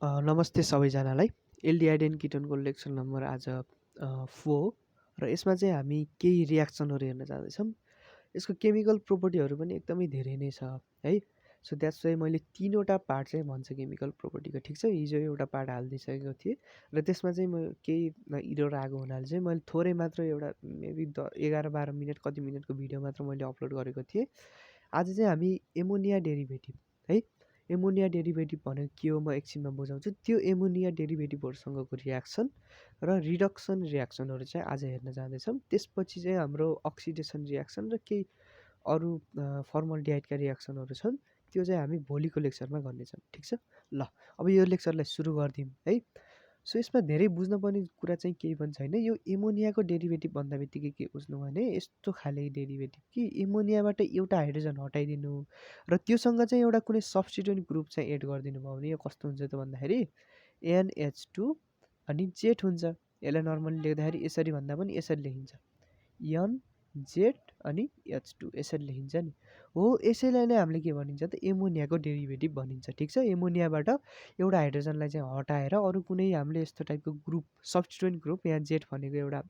नमस्ते सबैजनालाई। Aldehyde and किटोनको lecture number आज 4 हो र यसमा चाहिँ हामी केही रियाक्सनहरू हेर्न जाँदैछौँ। यसको केमिकल प्रोपर्टीहरू पनि एकदमै धेरै नै छ है। सो द्याट्स वाइ मैले 3वटा पार्ट चाहिँ भन्छ केमिकल प्रोपर्टीको, ठिक छ। हिजो एउटा पार्ट हालिदिइसकेको थिएँ र त्यसमा चाहिँ म केही इरर आएको हुनाले चाहिँ मैले थोरै मात्र एउटा मेबी 11-12 मिनट कति मिनटको भिडियो मात्र मैले अपलोड गरेको थिएँ। आज चाहिँ हामी एमोनिया डेरिभेटिभ है, एमोनिया डेरिभेटिभ भनेको के हो म एकछिनमा बुझाउँछु। त्यो एमोनिया डेरिभेटिभहरूसँगको रियाक्सन र रिडक्सन रियाक्सनहरू चाहिँ आज हेर्न जाँदैछौँ। त्यसपछि चाहिँ हाम्रो अक्सिडेसन रियाक्सन र केही अरू फर्मल्डिहाइडका रियाक्सनहरू छन्, त्यो चाहिँ हामी भोलिको लेक्चरमा गर्नेछौँ, ठिक छ। ल अब यो लेक्चरलाई सुरु गरिदिउँ है। सो यसमा धेरै बुझ्नुपर्ने कुरा चाहिँ केही पनि छैन। यो एमोनियाको डेरिभेटिभ भन्दा बित्तिकै के बुझ्नु भने यस्तो खाले डेरिभेटिभ कि एमोनियाबाट एउटा हाइड्रोजन हटाइदिनु र त्योसँग चाहिँ एउटा कुनै सब्स्टिट्युएन्ट ग्रुप चाहिँ एड गरिदिनु भयो भने यो कस्तो हुन्छ त भन्दाखेरि NH2 अनि जेट हुन्छ। यसलाई नर्मली लेख्दाखेरि यसरी भन्दा पनि यसरी लेखिन्छ, NZ अनि H2 यसरी लेखिन्छ नि हो। यसैलाई नै हामीले के भनिन्छ त एमोनियाको डेरिभेटिभ भनिन्छ, ठिक छ। एमोनियाबाट एउटा हाइड्रोजनलाई चाहिँ हटाएर अरू कुनै हामीले यस्तो टाइपको ग्रुप सब्स्टिट्युएन्ट ग्रुप, यहाँ जेट भनेको एउटा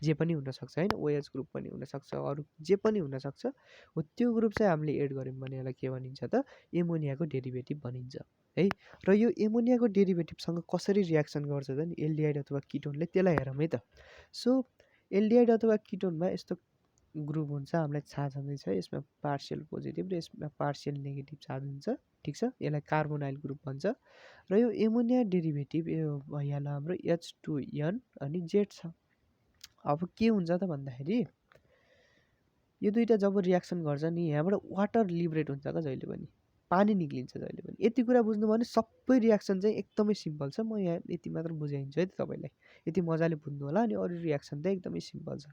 जे पनि हुनसक्छ होइन, OH ग्रुप पनि हुनसक्छ, अरू जे पनि हुनसक्छ हो, त्यो ग्रुप चाहिँ हामीले एड गऱ्यौँ भने यसलाई के भनिन्छ त एमोनियाको डेरिभेटिभ भनिन्छ है। र यो एमोनियाको डेरिभेटिभसँग कसरी रियाक्सन गर्छ त नि एल्डिहाइड अथवा किटोनले, त्यसलाई हेरौँ है त। सो एल्डिहाइड अथवा किटोनमा यस्तो ग्रुप हुन्छ, हामीलाई थाहा छँदैछ। यसमा पार्सियल पोजिटिभ र यसमा पार्सियल नेगेटिभ चार्ज हुन्छ, ठिक छ। यसलाई कार्बोनाइल ग्रुप भन्छ। र यो एमोनिया डेरिभेटिभ यो भइहाल्यो हाम्रो H2N अनि जेट छ। अब के हुन्छ त भन्दाखेरि यो दुईवटा जब रियाक्सन गर्छ नि, यहाँबाट वाटर लिबरेट हुन्छ क्या, जहिले पनि पानी निक्लिन्छ जहिले पनि। यति कुरा बुझ्नु भने सबै रियाक्सन चाहिँ एकदमै सिम्पल छ। म यहाँ यति मात्र बुझाइदिन्छु है त तपाईँलाई, यति मजाले बुझ्नु होला। अनि अरू रियाक्सन चाहिँ एकदमै सिम्पल छ।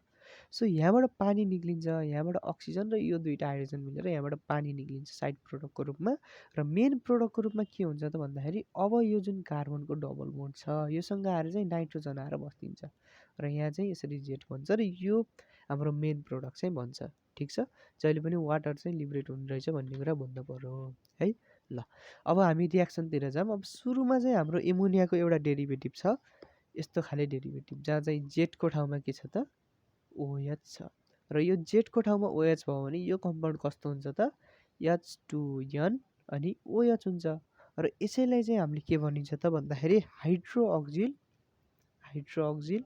सो यहाँबाट पानी निक्लिन्छ, यहाँबाट अक्सिजन र यो दुईवटा हाइड्रोजन मिलेर यहाँबाट पानी निक्लिन्छ साइड प्रोडक्टको रूपमा। र मेन प्रोडक्टको रूपमा के हुन्छ त भन्दाखेरि अब यो जुन कार्बनको डबल बोन्ड छ योसँग आएर चाहिँ नाइट्रोजन आएर बस्दिन्छ र यहाँ चाहिँ यसरी जेट भन्छ र यो हाम्रो मेन प्रोडक्ट चाहिँ भन्छ, ठिक छ। जहिले पनि वाटर चाहिँ लिबरेट हुने रहेछ भन्ने कुरा बुझ्नु पर्यो है। ल अब हामी रियाक्सनतिर जाऊँ। अब सुरुमा चाहिँ हाम्रो एमोनियाको एउटा डेरिभेटिभ छ, यस्तो खाले डेरिभेटिभ जहाँ चाहिँ जेटको ठाउँमा के छ त OH छ। र यो जेटको ठाउँमा OH भयो भने यो कम्पाउन्ड कस्तो हुन्छ त H2N अनि OH हुन्छ। र यसैलाई चाहिँ हामीले के भनिन्छ त भन्दाखेरि हाइड्रोअक्जिल, हाइड्रोअक्जिल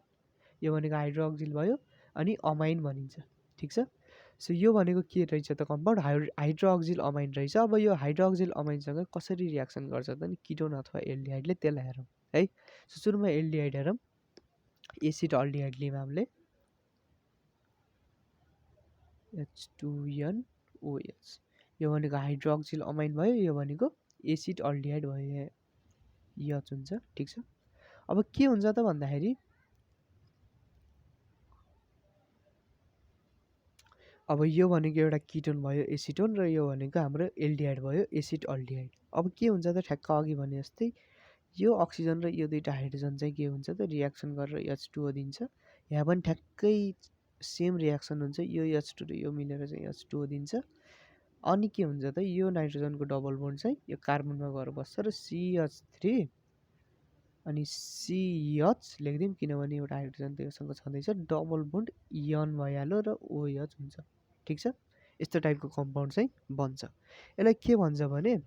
यो भनेको हाइड्रोअक्जिल भयो अनि अमाइन भनिन्छ, ठिक छ। सो यो भनेको के रहेछ त कम्पाउन्ड हाइड्रोअक्जिल अमाइन रहेछ। अब यो हाइड्रोअक्जिल अमाइनसँग कसरी रियाक्सन गर्छ त नि किटोन अथवा एल्डिहाइडले, त्यसलाई हेरौँ है। सो सुरुमा एल्डिहाइड हेरौँ। एसिड अल्डिहाइड लियौँ हामीले H2NOH, यो भनेको हाइड्रोअक्जिल अमाइन भयो, यो भनेको एसिड अल्डिहाइड भयो, H हुन्छ, ठिक छ। अब के हुन्छ त भन्दाखेरि अब यो भनेको एउटा किटोन भयो एसिटोन र यो भनेको हाम्रो एल्डिहाइड भयो एसिड अल्डिहाइड। अब के हुन्छ त ठ्याक्क अघि भने जस्तै यो अक्सिजन र यो दुईवटा हाइड्रोजन चाहिँ के हुन्छ त रियाक्सन गरेर H2O दिन्छ। यहाँ पनि ठ्याक्कै सेम रियाक्सन हुन्छ, यो H2 र यो मिलेर चाहिँ H2O दिन्छ। अनि के हुन्छ त यो नाइट्रोजनको डबल बोन्ड चाहिँ यो कार्बनमा गएर बस्छ र CH3 अनि CH लेखिदिउँ किनभने एउटा हाइड्रोजन त्योसँग छँदैछ, डबल बोन्ड यन भइहाल्यो र OH हुन्छ, ठिक छ। यस्तो टाइपको कम्पाउन्ड चाहिँ बन्छ। यसलाई के भन्छ भने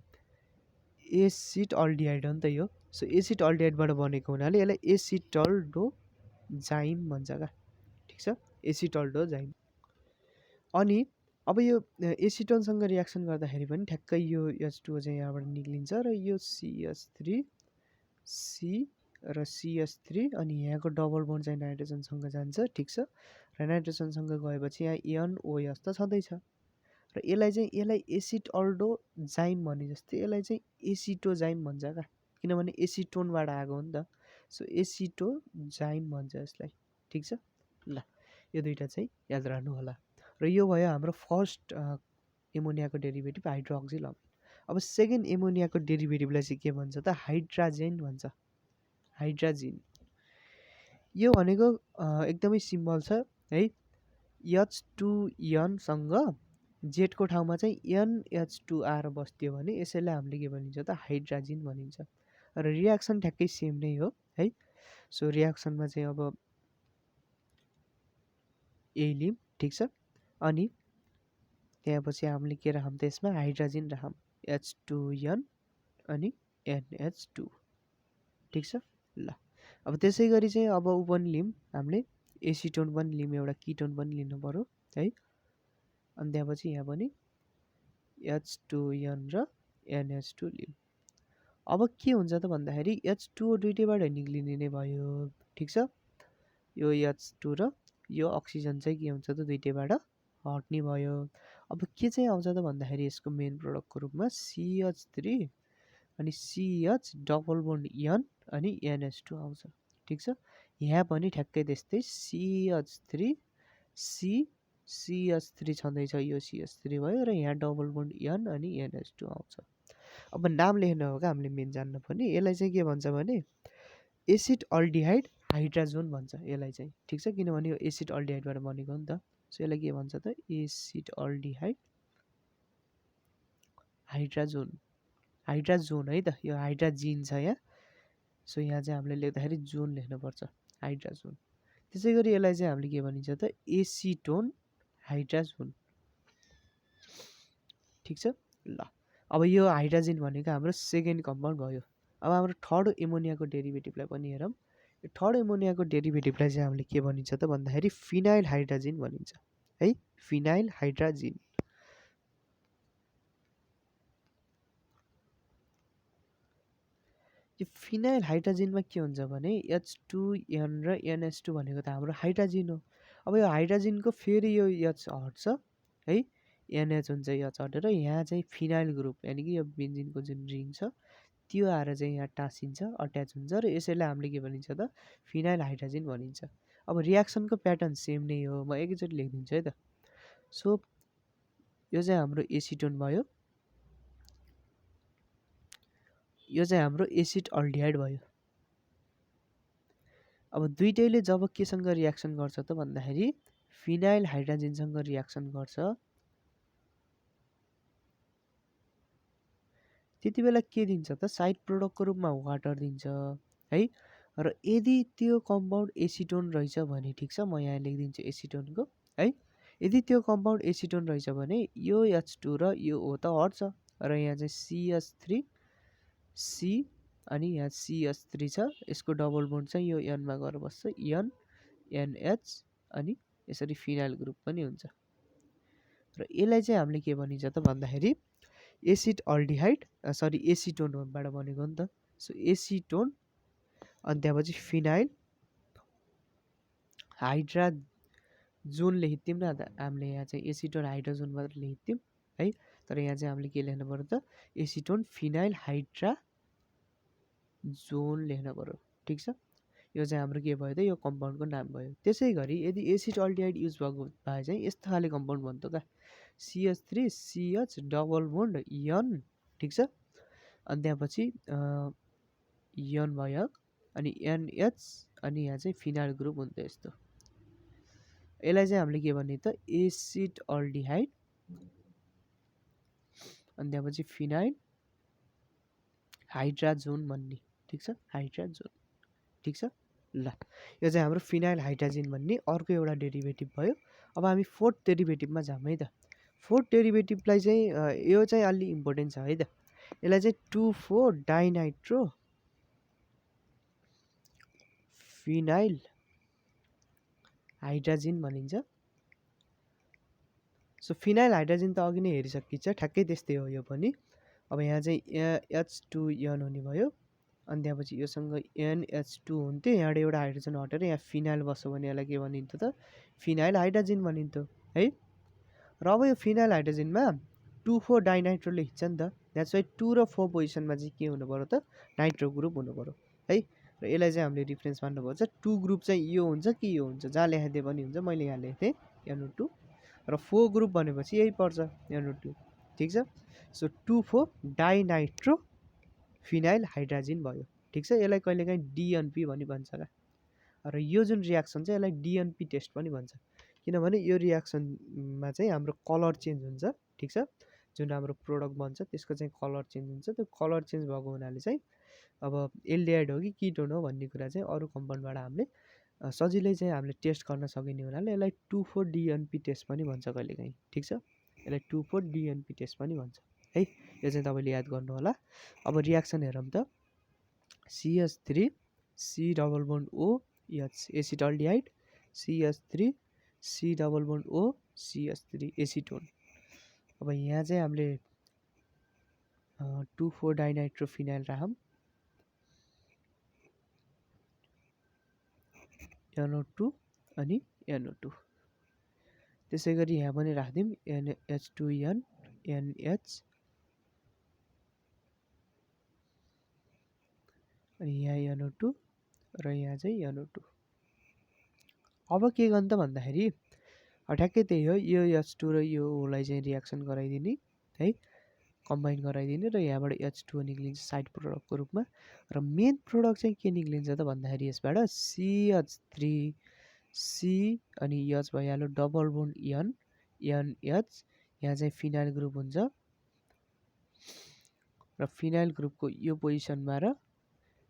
एसिड अल्डिहाइड हो नि त यो। सो एसिड अल्डिहाइडबाट बनेको हुनाले यसलाई एसिटल्डोजाइम भन्छ क्या, ठिक छ, एसिटल्डोजाइम। अनि अब यो एसिटोनसँग रियाक्सन गर्दाखेरि पनि ठ्याक्कै यो H2O चाहिँ यहाँबाट निक्लिन्छ र यो CH3 C र CH3 अनि यहाँको डबल बोन्ड चाहिँ नाइट्रोजनसँग जान्छ, ठिक छ। र नाइट्रोजनसँग गएपछि यहाँ NOH त छँदैछ र यसलाई एसिड अल्डोजाइम भने जस्तै यसलाई चाहिँ एसिटोजाइम भन्छ क्या, किनभने एसिटोनबाट आएको हो नि त। सो एसिटोजाइम भन्छ यसलाई, ठिक छ। ल यो दुईवटा चाहिँ याद राख्नु होला। र यो भयो हाम्रो फर्स्ट एमोनियाको डेरिभेटिभ हाइड्रोअक्जिल अमाइन। अब सेकेन्ड एमोनियाको डेरिभेटिभलाई चाहिँ के भन्छ त हाइड्राजेन भन्छ, हाइड्राजिन। यो भनेको एकदमै सिम्पल छ है। H2N सँग जेटको ठाउँमा चाहिँ NH2 आएर बस्थ्यो भने यसैलाई हामीले के भनिन्छ त हाइड्राजिन भनिन्छ। र रियाक्सन ठ्याक्कै सेम नै हो है। सो रियाक्सनमा चाहिँ अब यही लिम, ठिक छ। अनि त्यहाँपछि हामीले के राखौँ त यसमा हाइड्रोजन राखौँ H2N अनि NH2, ठिक छ। ल अब त्यसै गरी चाहिँ अब ऊ पनि लिम हामीले एसिटोन पनि लिम, एउटा किटोन पनि लिनु पर्यो है। अनि त्यहाँपछि यहाँ पनि H2N र NH2 लिम। अब के हुन्छ त भन्दाखेरि H2O दुइटैबाट निक्लिने नै भयो, ठिक छ। यो H2 र यो अक्सिजन चाहिँ के हुन्छ त दुइटैबाट हट्ने भयो। अब के चाहिँ आउँछ त भन्दाखेरि यसको मेन प्रोडक्टको रूपमा CH3 अनि CH डबल बोन्ड N अनि NH2 आउँछ, ठिक छ। यहाँ पनि ठ्याक्कै त्यस्तै CH3 CH3 छँदैछ, यो CH3 भयो र यहाँ डबल बोन्ड N अनि NH2 आउँछ। अब नाम लेख्न हो क्या हामीले मेन जान्न पनि, यसलाई चाहिँ के भन्छ भने एसिड अल्डिहाइड हाइड्राजोन भन्छ यसलाई चाहिँ, ठिक छ। किनभने यो एसिड अल्डिहाइडबाट बनेको हो नि त। सो यसलाई के भन्छ त एसिड अल्डिहाइड हाइड्राजोन, हाइड्राजोन है त। यो हाइड्राजिन छ यहाँ, सो यहाँ चाहिँ हामीले लेख्दाखेरि जोन लेख्नुपर्छ, हाइड्राजोन। त्यसै गरी यसलाई चाहिँ हामीले के भनिन्छ त एसिटोन हाइड्राजोन, ठिक छ। ल अब यो हाइड्रोजन भनेको हाम्रो सेकेन्ड कम्पाउन्ड भयो। अब हाम्रो थर्ड एमोनियाको डेरिभेटिभलाई पनि हेरौँ। यो थर्ड एमोनियाको डेरिभेटिभलाई चाहिँ हामीले के भनिन्छ त भन्दाखेरि फिनाइल हाइड्रोजन भनिन्छ है, फिनाइल हाइड्रोजन। यो फिनाइल हाइड्रोजनमा के हुन्छ भने H2N र NH2 भनेको त हाम्रो हाइड्रोजन हो। अब यो हाइड्रोजनको फेरि यो H हट्छ है, NH हुन्छ H हटेर यहाँ चाहिँ फिनाइल ग्रुप यानि कि यो बेन्जिनको जुन रिङ छ त्यो आएर चाहिँ यहाँ टाँसिन्छ, अट्याच हुन्छ र यसैलाई हामीले के भनिन्छ त फिनाइल हाइड्रोजन भनिन्छ। अब रियाक्सनको प्याटर्न सेम नै हो, म एकैचोटि लेखिदिन्छु है त। सो यो चाहिँ हाम्रो एसिटोन भयो, यो चाहिँ हाम्रो एसिड अल्डिहाइड भयो। अब दुइटैले जब केसँग रियाक्सन गर्छ त भन्दाखेरि फिनाइल हाइड्रोजनसँग रियाक्सन गर्छ, त्यति बेला के दिन्छ त साइड प्रोडक्टको रूपमा वाटर दिन्छ है। र यदि त्यो कम्पाउन्ड एसिटोन रहेछ भने, ठिक छ, म यहाँ लेखिदिन्छु एसिटोनको है। यदि त्यो कम्पाउन्ड एसिटोन रहेछ भने यो H2 र यो O त हट्छ र यहाँ चाहिँ CH3 C अनि यहाँ CH3 छ, यसको डबल बोन्ड चाहिँ यो N मा गएर बस्छ, N NH अनि यसरी फिनाइल ग्रुप पनि हुन्छ। र यसलाई चाहिँ हामीले के भनिन्छ त भन्दाखेरि एसिड अल्डिहाइड सरी एसिटोनबाट बनेको हो नि त। सो एसिटोन अनि त्यहाँपछि फिनाइल हाइड्राजोन लेखिदिउँ न त हामीले, यहाँ चाहिँ एसिटोन हाइड्रोजोन मात्र लेखिदिउँ है। तर यहाँ चाहिँ हामीले के लेख्नु पर्यो त एसिटोन फिनाइल हाइड्राजोन लेख्नु पर्यो, ठिक छ। यो चाहिँ हाम्रो के भयो त यो कम्पाउन्डको नाम भयो। त्यसै गरी यदि एसिड अल्डिहाइड युज भएको भए चाहिँ यस्तो खाले कम्पाउन्ड भन्थ्यो क्या CH3 CH double bond N, ठिक छ। अनि त्यहाँपछि N भयो अनि NH अनि यहाँ चाहिँ फिनाइल ग्रुप हुन्थ्यो यस्तो। यसलाई चाहिँ हामीले के भन्ने त एसिड अल्डिहाइड अनि त्यहाँपछि फिनाइल हाइड्राजोन भन्ने, ठिक छ, हाइड्राजोन, ठिक छ। ल यो चाहिँ हाम्रो फिनाइल हाइड्रोजन भन्ने अर्को एउटा डेरिभेटिभ भयो। अब हामी फोर्थ डेरिभेटिभमा जाऊँ है त। फोर्थ डेरिभेटिभलाई चाहिँ यो चाहिँ अलि इम्पोर्टेन्ट छ है त। यसलाई चाहिँ 2,4 डाइनाइट्रो फिनाइल हाइड्रोजन भनिन्छ। सो फिनाइल हाइड्रोजन त अघि नै हेरिसकिन्छ, ठ्याक्कै त्यस्तै हो यो पनि। अब यहाँ चाहिँ H2N हुने भयो अनि त्यहाँपछि योसँग NH2 हुन्थ्यो, यहाँबाट एउटा हाइड्रोजन हटेर यहाँ फिनाइल बस्यो भने यसलाई के भनिन्थ्यो त फिनाइल हाइड्रोजन भनिन्थ्यो है। र अब यो फिनाइल हाइड्रोजनमा 2,4 डाइनाइट्रो लेखिन्छ नि त, द्याट्स वाइ 2 र 4 पोजिसनमा चाहिँ के हुनु पऱ्यो त नाइट्रो ग्रुप हुनु पऱ्यो है। र यसलाई चाहिँ हामीले रिफरेन्स मान्नुपर्छ, 2 ग्रुप चाहिँ यो हुन्छ कि यो हुन्छ, जहाँ लेखाइदिए पनि हुन्छ, मैले यहाँ लेखेँ NO2 र 4 ग्रुप भनेपछि यही पर्छ NO2, ठिक छ। सो 2,4 डाइनाइट्रो फिनाइल हाइड्रोजन भयो, ठिक छ। यसलाई कहिलेकाहीँ DNP भनी भन्छ क्या। र यो जुन रियाक्सन छ यसलाई DNP टेस्ट पनि भन्छ, किनभने यो रियाक्सनमा चाहिँ हाम्रो कलर चेन्ज हुन्छ, ठिक छ। जुन हाम्रो प्रोडक्ट बन्छ त्यसको चाहिँ कलर चेन्ज हुन्छ, त्यो कलर चेन्ज भएको हुनाले चाहिँ अब एल्डिहाइड हो कि किटोन हो भन्ने कुरा चाहिँ अरू कम्पाउन्डबाट हामीले सजिलै चाहिँ हामीले टेस्ट गर्न सकिने हुनाले यसलाई 2,4 डिएनपी टेस्ट पनि भन्छ कहिलेकाहीँ, ठिक छ। यसलाई 2,4 डिएनपी टेस्ट पनि भन्छ है, यो चाहिँ तपाईँले याद गर्नु होला। अब रियाक्सन हेरौँ त, CH3 C double bond O H acetaldehyde, CH3 C double bond O CH3 acetone. अब यहाँ चाहिँ हामीले 2,4 डाइनाइट्रोफिनाइल राखौँ, NO2 अनि NO2। त्यसै गरी यहाँ पनि राखिदिउँ NH2N NH, अनि यहाँ NO2 र यहाँ चाहिँ NO2। अब के गर्नु त भन्दाखेरि ठ्याक्कै त्यही हो, यो H2 र यो ओलाई चाहिँ रियाक्सन गराइदिने है, कम्बाइन गराइदिने र यहाँबाट H2O निक्लिन्छ साइड प्रोडक्टको रूपमा। र मेन प्रोडक्ट चाहिँ के निक्लिन्छ त भन्दाखेरि यसबाट CH3 C अनि H भइहाल्यो, डबल बोन्ड N NH, यहाँ चाहिँ फिनाइल ग्रुप हुन्छ र फिनाइल ग्रुपको यो पोजिसनमा र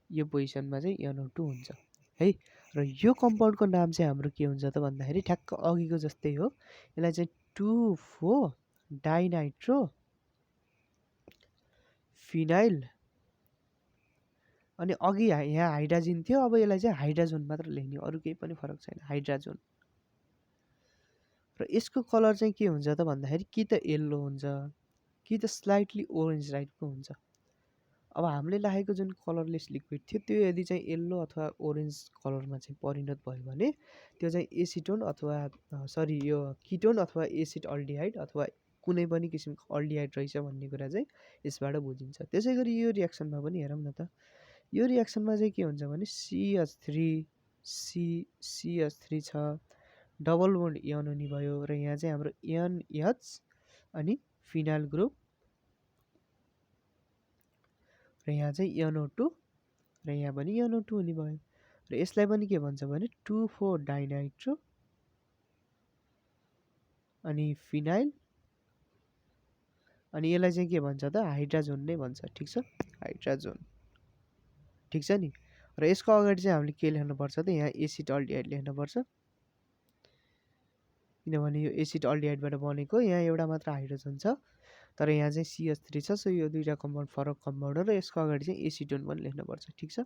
यो पोजिसनमा चाहिँ NO2 हुन्छ है। र यो कम्पाउन्डको नाम चाहिँ हाम्रो के हुन्छ त भन्दाखेरि ठ्याक्क अघिको जस्तै हो, यसलाई चाहिँ 2,4 डाइनाइट्रो फिनाइल, अनि अघि यहाँ हाइड्राजिन थियो, अब यसलाई चाहिँ हाइड्राजोन मात्र लेख्ने, अरू केही पनि फरक छैन, हाइड्राजोन। र यसको कलर चाहिँ के हुन्छ त भन्दाखेरि कि त येल्लो हुन्छ कि त स्लाइटली ओरेन्ज टाइपको हुन्छ। अब हामीले राखेको जुन कलरलेस लिक्विड थियो त्यो यदि चाहिँ येल्लो अथवा ओरेन्ज कलरमा चाहिँ परिणत भयो भने त्यो चाहिँ एसिटोन अथवा सरी यो किटोन अथवा एसिड अल्डिहाइड अथवा कुनै पनि किसिमको अल्डिहाइड रहेछ भन्ने कुरा चाहिँ यसबाट बुझिन्छ। त्यसै गरी यो रियाक्सनमा पनि हेरौँ न त, यो रियाक्सनमा चाहिँ के हुन्छ भने CH3 छ, डबल बोन्ड एनोनी भयो र यहाँ चाहिँ हाम्रो NH अनि फिनाइल ग्रुप र यहाँ चाहिँ NO2 र यहाँ पनि NO2 हुने भयो। र यसलाई पनि के भन्छ भने 2,4 डाइनाइट्रो अनि फिनाइल, अनि यसलाई चाहिँ के भन्छ त हाइड्राजोन नै भन्छ, ठिक छ, हाइड्राजोन, ठिक छ नि। र यसको अगाडि चाहिँ हामीले के लेख्नुपर्छ त, यहाँ एसिड अल्डिहाइड लेख्नुपर्छ, किनभने यो एसिड अल्डिहाइडबाट बनेको, यहाँ एउटा मात्र हाइड्रोजन छ तर यहाँ चाहिँ CH3 छ, सो यो दुईवटा कम्पाउन्ड फरक कम्पाउन्ड हो र यसको अगाडि चाहिँ एसिटोन पनि लेख्नुपर्छ, ठिक छ।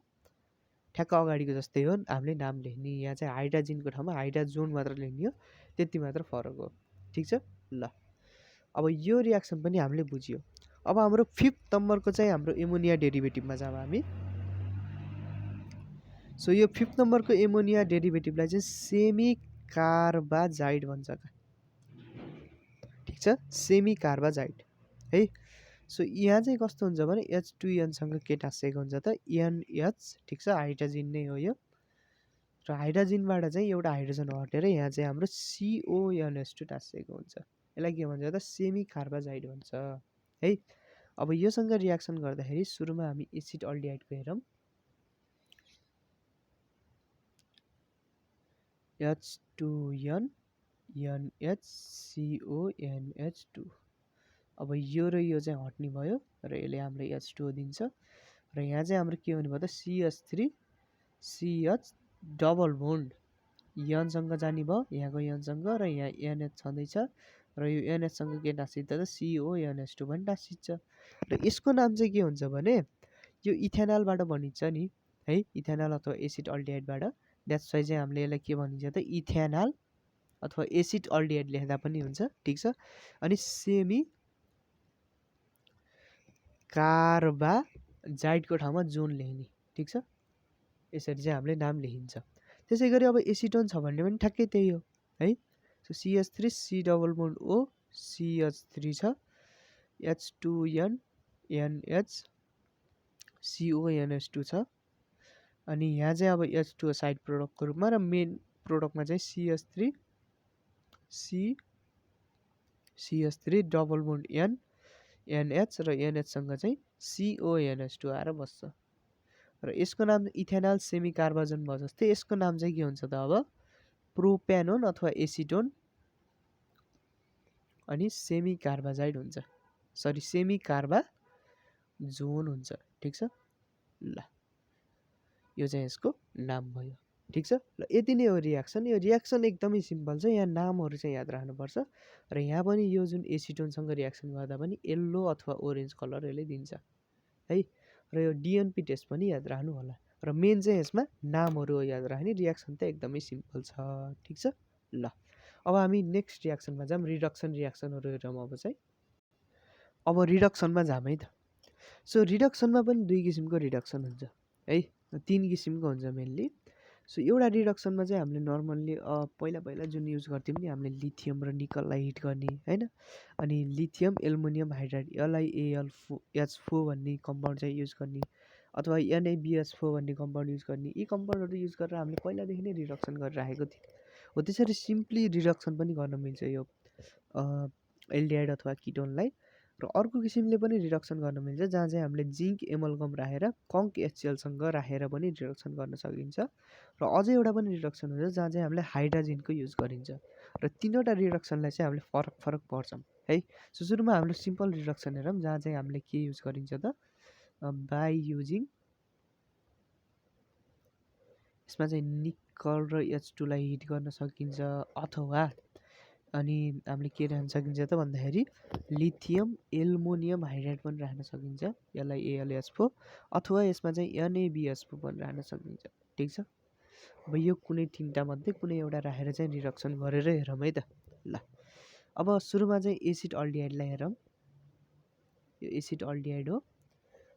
ठ्याक्क अगाडिको जस्तै हो, हामीले नाम लेख्ने, यहाँ चाहिँ हाइड्राजिनको ठाउँमा हाइड्राजोन मात्र लेख्ने हो, त्यति मात्र फरक हो, ठिक छ। ल अब यो रियाक्सन पनि हामीले बुझ्यो। अब हाम्रो 5th नम्बरको चाहिँ हाम्रो एमोनिया डेरिभेटिभमा जाऊँ हामी। सो यो 5th नम्बरको एमोनिया डेरिभेटिभलाई चाहिँ सेमी कार्बाजाइड भन्छ, ठिक छ, सेमी कार्बाजाइड है। सो यहाँ चाहिँ कस्तो हुन्छ भने H2N के टाँसिएको हुन्छ त NH, ठिक छ, हाइड्राजिन नै हो यो, र हाइड्राजिनबाट चाहिँ एउटा हाइड्रोजन हटेर यहाँ चाहिँ हाम्रो CONH2 टाँसिएको हुन्छ, यसलाई के भन्छ त सेमी कार्बाजाइड भन्छ है। अब योसँग रियाक्सन गर्दाखेरि सुरुमा हामी एसिड अल्डिहाइडको हेरौँ, H2N NHCONH2। अब यो र यो चाहिँ हट्ने भयो र यसले हामीलाई H2O दिन्छ र यहाँ चाहिँ हाम्रो के हुने भयो त CH3 CH डबल बोन्ड यनसँग जाने भयो, यहाँको यनसँग, र यहाँ NH छँदैछ र यो NHसँग के टाँसिन्छ त CONH2 पनि टाँसिन्छ। र यसको नाम चाहिँ के हुन्छ भने यो इथेनलबाट बनिन्छ नि है, इथेनल अथवा एसिड अल्डिहाइडबाट, द्याट्स वाइ चाहिँ हामीले यसलाई के भनिन्छ त इथेनल अथवा एसिड अल्डिहाइड लेख्दा पनि हुन्छ, ठिक छ। अनि सेमी कार्बाजाइडको ठाउँमा जोन लेख्ने, ठिक छ, यसरी चाहिँ हामीले नाम लेखिन्छ। त्यसै गरी अब एसिटोन छ भन्ने पनि ठ्याक्कै त्यही हो है। So CH3 C double bond O CH3 छ, H2N NH CONH2 छ, अनि यहाँ चाहिँ अब H2O साइड प्रोडक्टको रूपमा र मेन प्रोडक्टमा चाहिँ CH3 double bond N NH र NH सँग चाहिँ CONH2 आएर बस्छ र यसको नाम इथेनल सेमी कार्बाजन भयो जस्तै यसको नाम चाहिँ के हुन्छ त अब प्रोप्यानोन अथवा एसिटोन अनि सेमी कार्बाजाइड हुन्छ, सरी सेमी कार्बाजोन हुन्छ, ठिक छ। ल यो चाहिँ यसको नाम भयो। ठिक छ। ल यति नै हो रियाक्सन। यो रियाक्सन एकदमै सिम्पल छ। यहाँ नामहरू चाहिँ याद राख्नुपर्छ र यहाँ पनि यो जुन एसिटोनसँग रियाक्सन गर्दा पनि येल्लो अथवा ओरेन्ज कलर यसले दिन्छ है। र यो डिएनपी टेस्ट पनि याद राख्नु होला र मेन चाहिँ यसमा नामहरू याद राख्ने। रियाक्सन त एकदमै सिम्पल छ। ठिक छ। ल अब हामी नेक्स्ट रियाक्सनमा जाऊँ। रिडक्सन रियाक्सनहरू हेरौँ अब चाहिँ। अब रिडक्सनमा जाऊँ है त। सो रिडक्सनमा पनि दुई किसिमको रिडक्सन हुन्छ है, तीन किसिमको हुन्छ मेनली। सो एउटा रिडक्सनमा चाहिँ हामीले नर्मल्ली पहिला पहिला जुन युज गर्थ्यौँ नि हामीले लिथियम र निकललाई हिट गर्ने होइन, अनि लिथियम एल्युमिनियम हाइड्राइड LiAlFO भन्ने कम्पाउन्ड चाहिँ युज गर्ने अथवा NaBH4 भन्ने कम्पाउन्ड युज गर्ने। यी कम्पाउन्डहरू युज गरेर हामीले पहिलादेखि नै रिडक्सन गरिराखेको थियो हो। त्यसरी सिम्पली रिडक्सन पनि गर्न मिल्छ यो एल्डिहाइड अथवा किटोनलाई। र अर्को किसिमले पनि रिडक्सन गर्न मिल्छ जहाँ चाहिँ हामीले जिङ्क एमल्गम राखेर कङ्क HClसँग राखेर पनि रिडक्सन गर्न सकिन्छ। र अझै एउटा पनि रिडक्सन हुन्छ जहाँ चाहिँ हामीले हाइड्रोजनको युज गरिन्छ। र तिनवटा रिडक्सनलाई चाहिँ हामीले फरक फरक पर्छौँ है। सो सुरुमा हाम्रो सिम्पल रिडक्सन हेरौँ जहाँ चाहिँ हामीले के युज गरिन्छ त बाई युजिङ, यसमा चाहिँ निकल र H2 लाई हिट गर्न सकिन्छ अथवा अनि हामीले के राख्न सकिन्छ त भन्दाखेरि लिथियम एल्युमिनियम हाइड्राइड पनि राख्न सकिन्छ LiAlH4 अथवा यसमा चाहिँ NaBH4 पनि राख्न सकिन्छ। ठिक छ। अब यो कुनै तिनवटा मध्ये कुनै एउटा राखेर चाहिँ रिडक्सन गरेर हेरौँ है त। ल अब सुरुमा चाहिँ एसिड अल्डिहाइडलाई हेरौँ। यो एसिड अल्डिहाइड हो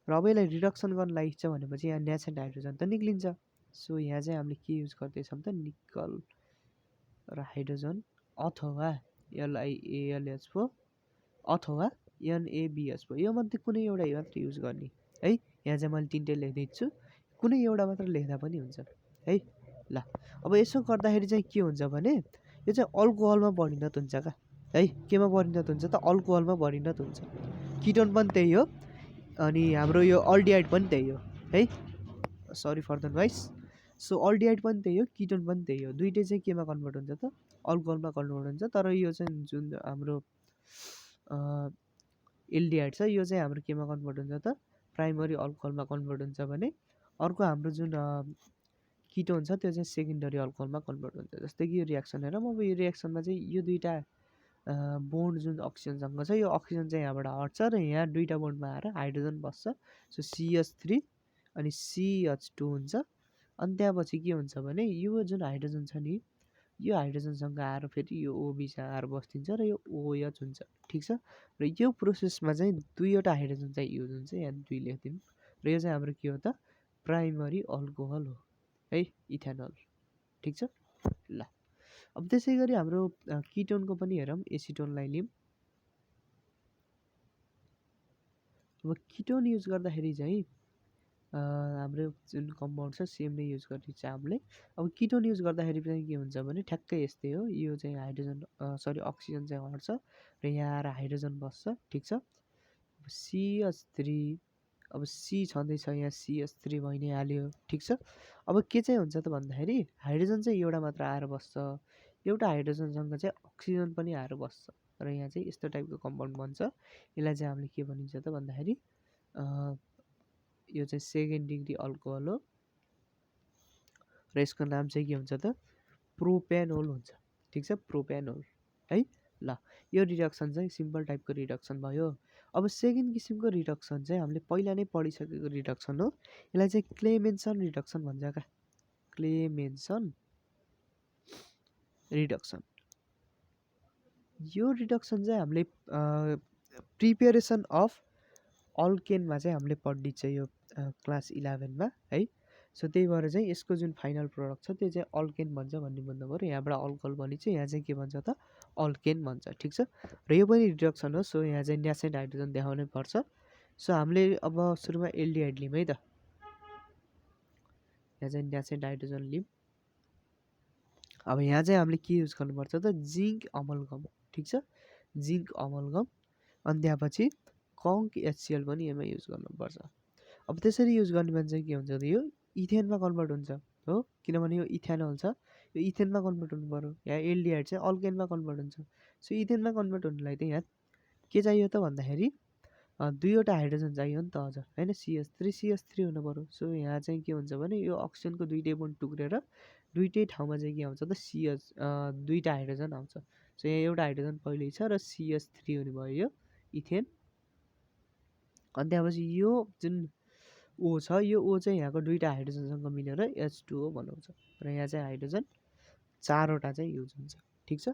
र अब यसलाई रिडक्सन गर्न लागि छ भनेपछि यहाँ न्यासेन्ट हाइड्रोजन त निक्लिन्छ। सो यहाँ चाहिँ हामीले के युज गर्दैछौँ त निकल र हाइड्रोजन अथवा LiAlH4 अथवा NaBH4 यो मध्ये कुनै एउटा मात्र युज गर्ने है। यहाँ चाहिँ मैले तिनटै लेखिदिन्छु, कुनै एउटा मात्र लेख्दा पनि हुन्छ है। ल अब यसो गर्दाखेरि चाहिँ के हुन्छ भने यो चाहिँ अल्कोहलमा परिणत हुन्छ क्या है। केमा परिणत हुन्छ त अल्कोहलमा परिणत हुन्छ। किटोन पनि त्यही हो अनि हाम्रो यो अल्डिहाइड पनि त्यही हो है। Sorry for the noise. So aldehyde पनि त्यही हो, किटोन पनि त्यही हो। दुइटै चाहिँ केमा कन्भर्ट हुन्छ त अल्कोहलमा कन्भर्ट हुन्छ। तर यो चाहिँ जुन हाम्रो एल्डिहाइड छ यो चाहिँ हाम्रो केमा कन्भर्ट हुन्छ त प्राइमरी अल्कोहलमा कन्भर्ट हुन्छ भने अर्को हाम्रो जुन किटोन छ त्यो चाहिँ सेकेन्डरी अल्कोहलमा कन्भर्ट हुन्छ। जस्तै कि यो रियाक्सन हेरौँ। अब यो रियाक्सनमा चाहिँ यो दुईवटा बोन्ड जुन अक्सिजनसँग छ यो अक्सिजन चाहिँ यहाँबाट हट्छ र यहाँ दुईवटा बोन्डमा आएर हाइड्रोजन बस्छ। सो CH3 अनि CH2 हुन्छ। अनि त्यहाँपछि के हुन्छ भने यो जुन हाइड्रोजन छ नि यो हाइड्रोजनसँग आएर फेरि यो O बिचमा आएर बस्तिन्छ र यो OH हुन्छ। ठिक छ। र यो प्रोसेसमा चाहिँ दुईवटा हाइड्रोजन चाहिँ युज हुन्छ। यहाँ दुई लेखिदिउँ र यो चाहिँ हाम्रो के हो त प्राइमरी अल्कोहल हो है, इथेनल। ठिक छ। ल अब त्यसै गरी हाम्रो किटोनको पनि हेरौँ। एसिटोनलाई लिउँ। अब किटोन युज गर्दाखेरि चाहिँ हाम्रो जुन कम्पाउन्ड छ सेम नै युज गरिन्छ हामीले। अब किटोन युज गर्दाखेरि चाहिँ के हुन्छ भने ठ्याक्कै यस्तै हो। यो चाहिँ हाइड्रोजन अक्सिजन चाहिँ हट्छ र यहाँ आएर हाइड्रोजन बस्छ। ठिक छ। अब CH3 अब C छँदैछ यहाँ CH3 भइ नै हाल्यो। ठिक छ। अब के चाहिँ हुन्छ त भन्दाखेरि हाइड्रोजन चाहिँ एउटा मात्र आएर बस्छ। एउटा हाइड्रोजनसँग चाहिँ अक्सिजन पनि आएर बस्छ र यहाँ चाहिँ यस्तो टाइपको कम्पाउन्ड बन्छ। यसलाई चाहिँ हामीले के भनिन्छ त भन्दाखेरि यो चाहिँ सेकेन्ड डिग्री अल्कोहल हो र यसको नाम चाहिँ के हुन्छ त प्रोपेनोल हुन्छ। ठिक छ। प्रोपेनोल है। ल यो रिडक्सन चाहिँ सिम्पल टाइपको रिडक्सन भयो। अब सेकेन्ड किसिमको रिडक्सन चाहिँ हामीले पहिला नै पढिसकेको रिडक्सन हो। यसलाई चाहिँ क्लेमेन्सन रिडक्सन भन्छ क्या। क्लेमेन्सन रिडक्सन। यो रिडक्सन चाहिँ हामीले प्रिपेरेसन अफ अल्केनमा चाहिँ हामीले पढिन्छ यो क्लास 11 मा है। सो त्यही भएर चाहिँ यसको जुन फाइनल प्रडक्ट छ त्यो चाहिँ अल्केन भन्छ भन्ने बुझ्नुभयो। यहाँबाट अल्कोहल भनिन्छ, यहाँ चाहिँ के भन्छ त अल्केन भन्छ। ठिक छ। र यो पनि रिडक्सन हो। सो यहाँ चाहिँ न्यासेन्ट हाइड्रोजन देखाउनै पर्छ। सो हामीले अब सुरुमा एल्डिहाइड लिउँ है त। यहाँ चाहिँ न्यासेन्ट हाइड्रोजन लिउँ। अब यहाँ चाहिँ हामीले के युज गर्नुपर्छ त जिङ्क अमलगम। ठिक छ। जिङ्क अमलगम अनि त्यहाँपछि कङ्क HCl पनि यसमा युज गर्नुपर्छ। अब त्यसरी युज गर्ने भने चाहिँ के हुन्छ त यो इथेनमा कन्भर्ट हुन्छ हो, किनभने यो इथेनल छ यो इथेनमा कन्भर्ट हुनु पर्यो। यहाँ एल्डिहाइड चाहिँ अल्केनमा कन्भर्ट हुन्छ। सो इथेनमा कन्भर्ट हुनुलाई चाहिँ यहाँ के चाहियो त भन्दाखेरि दुईवटा हाइड्रोजन चाहियो नि त अझ होइन, CH3 हुनु पऱ्यो। सो यहाँ चाहिँ के हुन्छ भने यो अक्सिजनको दुइटै बोन्ड टुक्रेर दुइटै ठाउँमा चाहिँ के आउँछ त दुईवटा हाइड्रोजन आउँछ। सो यहाँ एउटा हाइड्रोजन पहिल्यै छ र CH3 हुने भयो यो इथेन। अनि त्यसपछि यो जुन O छ, यो O चाहिँ यहाँको दुईवटा हाइड्रोजनसँग मिलेर H2O बनाउँछ र यहाँ चाहिँ हाइड्रोजन 4वटा चाहिँ युज हुन्छ। ठिक छ।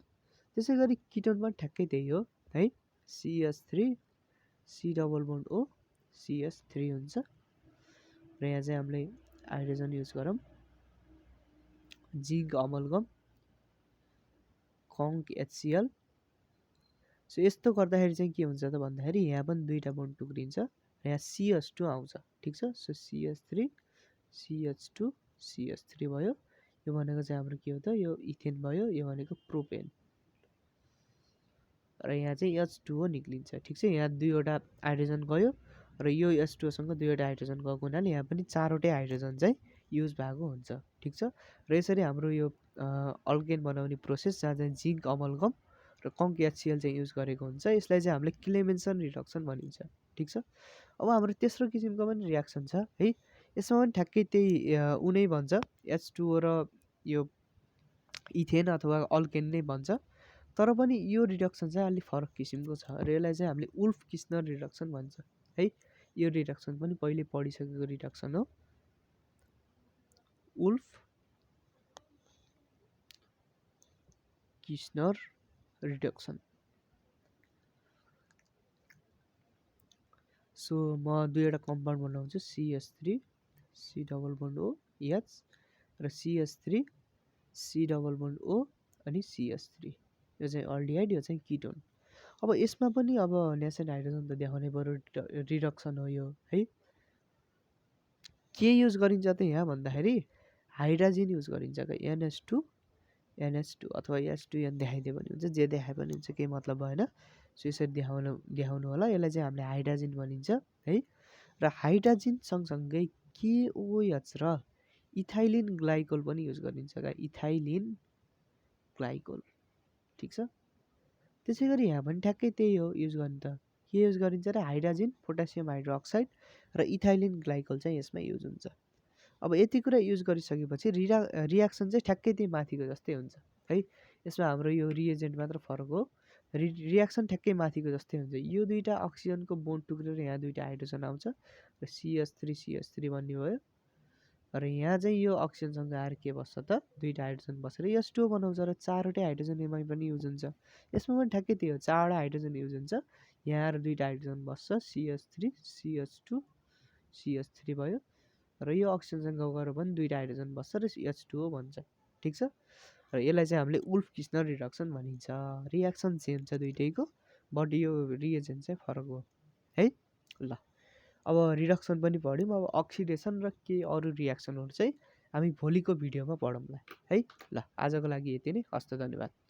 त्यसै गरी किटोन पनि ठ्याक्कै त्यही हो है, CH3 C double bond O CH3 हुन्छ र यहाँ चाहिँ हामीले हाइड्रोजन युज गरौँ जिङ्क अमलगम कङ्क HCl। सो यस्तो गर्दाखेरि चाहिँ के हुन्छ त भन्दाखेरि यहाँ पनि दुईवटा बोन्ड टुक्रिन्छ र यहाँ CH2 आउँछ। ठिक छ। सो CH3 CH2 CH3 भयो। यो भनेको चाहिँ हाम्रो के हो त, यो इथेन भयो, यो भनेको प्रोपेन र यहाँ चाहिँ H2O निक्लिन्छ। ठिक छ। यहाँ दुईवटा हाइड्रोजन गयो र यो H2O सँग दुईवटा हाइड्रोजन गएको हुनाले यहाँ पनि 4वटै हाइड्रोजन चाहिँ युज भएको हुन्छ। ठिक छ। र यसरी हाम्रो यो अल्केन बनाउने प्रोसेस जहाँ चाहिँ जिङ्क अमलगम र कङ्क HCl चाहिँ युज गरेको हुन्छ, यसलाई चाहिँ हामीले क्लेमेन्सन रिडक्सन भनिन्छ। ठिक छ। अब हाम्रो तेस्रो किसिमको पनि रियाक्सन छ है, यसमा पनि ठ्याक्कै त्यही उनै भन्छ, H2O र यो इथेन अथवा अल्केन नै भन्छ, तर पनि यो रिडक्सन चाहिँ अलिक फरक किसिमको छ र यसलाई चाहिँ हामीले उल्फ किस्नर रिडक्सन भन्छ है। यो रिडक्सन पनि पहिले पढिसकेको रिडक्सन हो, उल्फ किस्नर रिडक्सन। सो म दुईवटा कम्पाउन्ड बनाउँछु, CH3 C double bond O H र CH3 C double bond O अनि CH3। यो चाहिँ अल्डिहाइड, यो चाहिँ किटोन। अब यसमा पनि अब नेचरल हाइड्रोजन त देखाउनै पर्यो, रिडक्सन हो यो है। के युज गरिन्छ त यहाँ भन्दाखेरि हाइड्रोजन युज गरिन्छ क्या, NH2 अथवा H2N देखाइदियो भने हुन्छ, जे देखाए पनि हुन्छ, केही मतलब भएन। सो यसरी देखाउनु होला। यसलाई चाहिँ हामीले हाइड्रोजन भनिन्छ है। र हाइड्रोजन सँगसँगै KOH र इथाइलिन ग्लाइकोल पनि युज गरिन्छ क्या, इथाइलिन ग्लाइकोल। ठिक छ। त्यसै गरी यहाँ पनि ठ्याक्कै त्यही हो युज गर्ने त, के युज गरिन्छ र हाइड्रोजन पोटासियम हाइड्रोक्साइड र इथाइलिन ग्लाइकोल चाहिँ यसमा युज हुन्छ। अब यति कुरा युज गरिसकेपछि रियाक्सन चाहिँ ठ्याक्कै त्यही माथिको जस्तै हुन्छ है। यसमा हाम्रो यो रिएजेन्ट मात्र फरक हो, रियाक्सन ठ्याक्कै माथिको जस्तै हुन्छ। यो दुईवटा अक्सिजनको बोन्ड टुक्रेर यहाँ दुईवटा हाइड्रोजन आउँछ र CH3 बन्ने भयो र यहाँ चाहिँ यो अक्सिजनसँग आएर के बस्छ त, दुईवटा हाइड्रोजन बसेर H2O बनाउँछ र 4वटै हाइड्रोजन एमआई पनि युज हुन्छ। यसमा पनि ठ्याक्कै त्यही हो, 4वटा हाइड्रोजन युज हुन्छ, यहाँ आएर दुईवटा हाइड्रोजन बस्छ, CH3 CH2 CH3 भयो र यो अक्सिजनसँग गएर पनि दुईवटा हाइड्रोजन बस्छ र H2O बन्छ। ठिक छ। र यसलाई चाहिँ हामीले उल्फ किस्नर रिडक्सन भनिन्छ। रियाक्सन सेम छ दुइटैको, बट यो रिएजेन्ट चाहिँ फरक हो है। ल अब रिडक्सन पनि पढ्यौँ, अब अक्सिडेसन र केही अरू रियाक्सनहरू चाहिँ हामी भोलिको भिडियोमा पढौँला है। ल आजको लागि यति नै, हस्त, धन्यवाद।